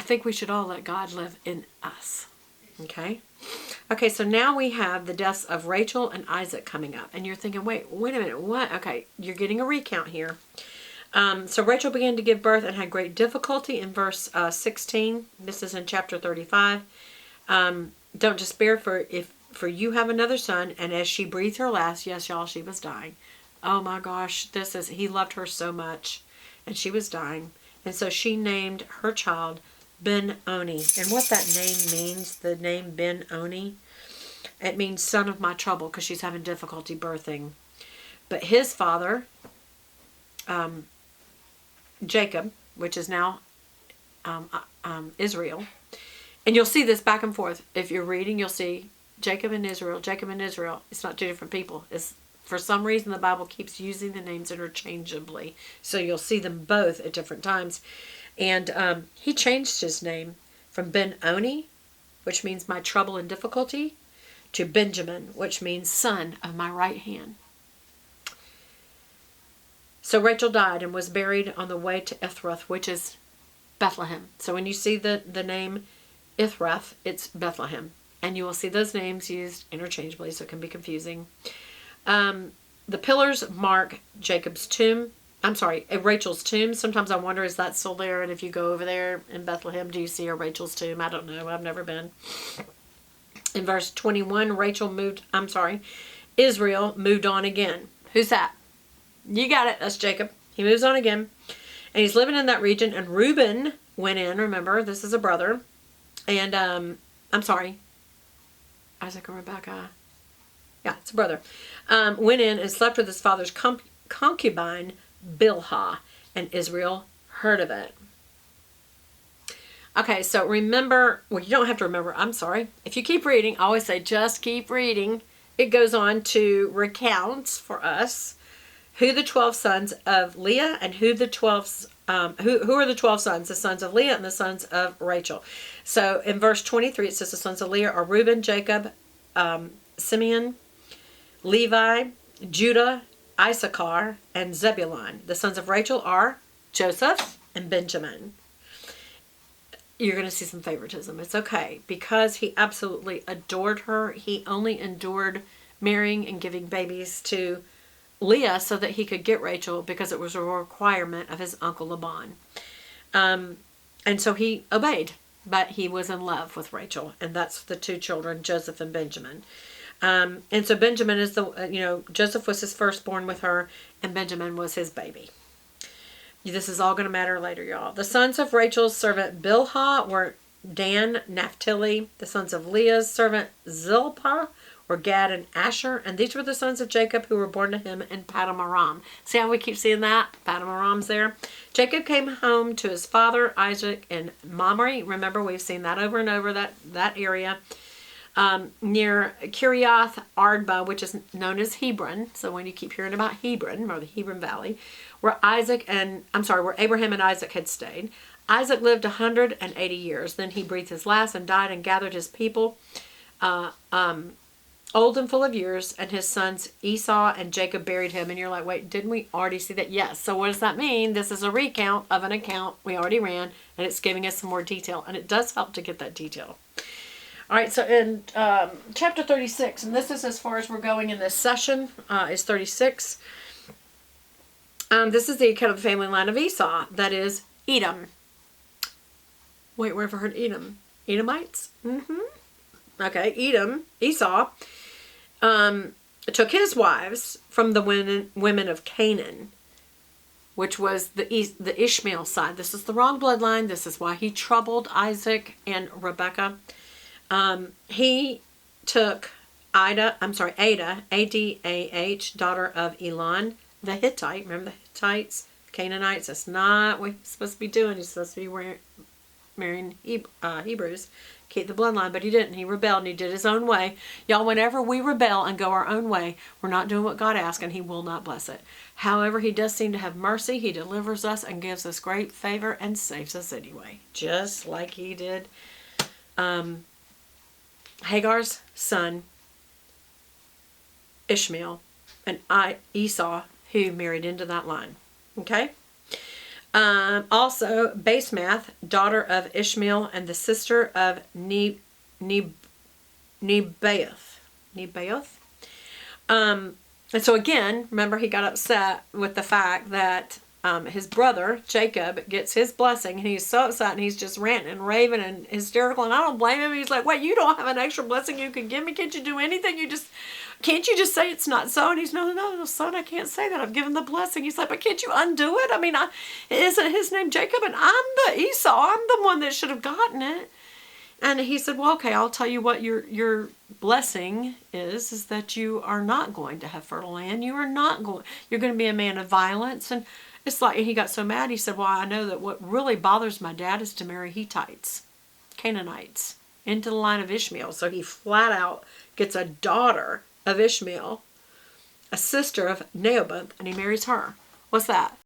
think we should all let God live in us. Okay? Okay, so now we have the deaths of Rachel and Isaac coming up. And you're thinking, wait a minute, what? Okay, you're getting a recount here. So Rachel began to give birth and had great difficulty in verse 16. This is in chapter 35. Don't despair, for you have another son, and as she breathed her last, yes, y'all, she was dying. Oh my gosh, he loved her so much, and she was dying. And so she named her child Ben-Oni. And what that name means, the name Ben-Oni, it means son of my trouble, because she's having difficulty birthing. But his father, Jacob, which is now Israel, and you'll see this back and forth. If you're reading, you'll see Jacob and Israel, Jacob and Israel. It's not two different people. It's, for some reason, the Bible keeps using the names interchangeably. So you'll see them both at different times. And he changed his name from Ben-Oni, which means my trouble and difficulty, to Benjamin, which means son of my right hand. So Rachel died and was buried on the way to Ithrath, which is Bethlehem. So when you see the name Ithrath, it's Bethlehem. And you will see those names used interchangeably, so it can be confusing. The pillars mark Rachel's tomb. Sometimes I wonder, is that still there? And if you go over there in Bethlehem, do you see a Rachel's tomb? I don't know. I've never been. In verse 21, Israel moved on again. Who's that? You got it. That's Jacob. He moves on again. And he's living in that region. And Reuben went in. Remember, this is a brother. And, Isaac and Rebekah. Yeah, it's a brother. Went in and slept with his father's concubine, Bilhah. And Israel heard of it. Okay, so remember, well, you don't have to remember. If you keep reading, I always say just keep reading. It goes on to recount for us who the 12 sons of Leah and who are the 12 sons, the sons of Leah and the sons of Rachel. So in verse 23, it says the sons of Leah are Reuben, Jacob, Simeon, Levi, Judah, Issachar, and Zebulun. The sons of Rachel are Joseph and Benjamin. You're going to see some favoritism. It's okay, because he absolutely adored her. He only endured marrying and giving babies to Leah so that he could get Rachel, because it was a requirement of his uncle Laban. And so he obeyed, but he was in love with Rachel, and that's the two children, Joseph and Benjamin. And so Benjamin is Joseph was his firstborn with her, and Benjamin was his baby. This is all going to matter later, y'all. The sons of Rachel's servant Bilhah were Dan, Naphtali. The sons of Leah's servant Zilpah were Gad and Asher. And these were the sons of Jacob who were born to him in Padam Aram. See how we keep seeing that? Padam Aram's there. Jacob came home to his father Isaac in Mamre. Remember, we've seen that over and over, that area. Near Kiriath Arba, which is known as Hebron. So when you keep hearing about Hebron, or the Hebron Valley, where Abraham and Isaac had stayed. Isaac lived 180 years. Then he breathed his last and died, and gathered his people, old and full of years, and his sons Esau and Jacob buried him. And you're like, wait, didn't we already see that? Yes. So what does that mean? This is a recount of an account we already ran, and it's giving us some more detail. And it does help to get that detail. All right, so in chapter 36, and this is as far as we're going in this session, is 36. This is the account of the family line of Esau, that is Edom. Wait, where have I heard Edom? Edomites? Okay, Esau, took his wives from the women of Canaan, which was the Ishmael side. This is the wrong bloodline. This is why he troubled Isaac and Rebekah. He took Ada, A-D-A-H, daughter of Elon, the Hittite. Remember the Hittites, Canaanites? That's not what he's supposed to be doing. He's supposed to be marrying Hebrews, keep the bloodline, but he didn't. He rebelled and he did his own way. Y'all, whenever we rebel and go our own way, we're not doing what God asked, and he will not bless it. However, he does seem to have mercy. He delivers us and gives us great favor and saves us anyway, just like he did Hagar's son, Ishmael, and Esau, who married into that line. Okay? Also, Basemath, daughter of Ishmael and the sister of Nebaioth. Nebaioth? And so again, remember he got upset with the fact that his brother, Jacob, gets his blessing, and he's so upset, and he's just ranting and raving and hysterical, and I don't blame him. He's like, "What, you don't have an extra blessing you can give me? Can't you do anything? Can't you just say it's not so?" And he's, no, son, I can't say that. I've given the blessing. He's like, "But can't you undo it? I mean, isn't his name Jacob? And I'm the Esau. I'm the one that should have gotten it." And he said, "Well, okay, I'll tell you what your blessing is that you are not going to have fertile land. You're going to be a man of violence." And it's like, and he got so mad, he said, "Well, I know that what really bothers my dad is to marry Hittites, Canaanites, into the line of Ishmael." So he flat out gets a daughter of Ishmael, a sister of Nebaioth, and he marries her. What's that?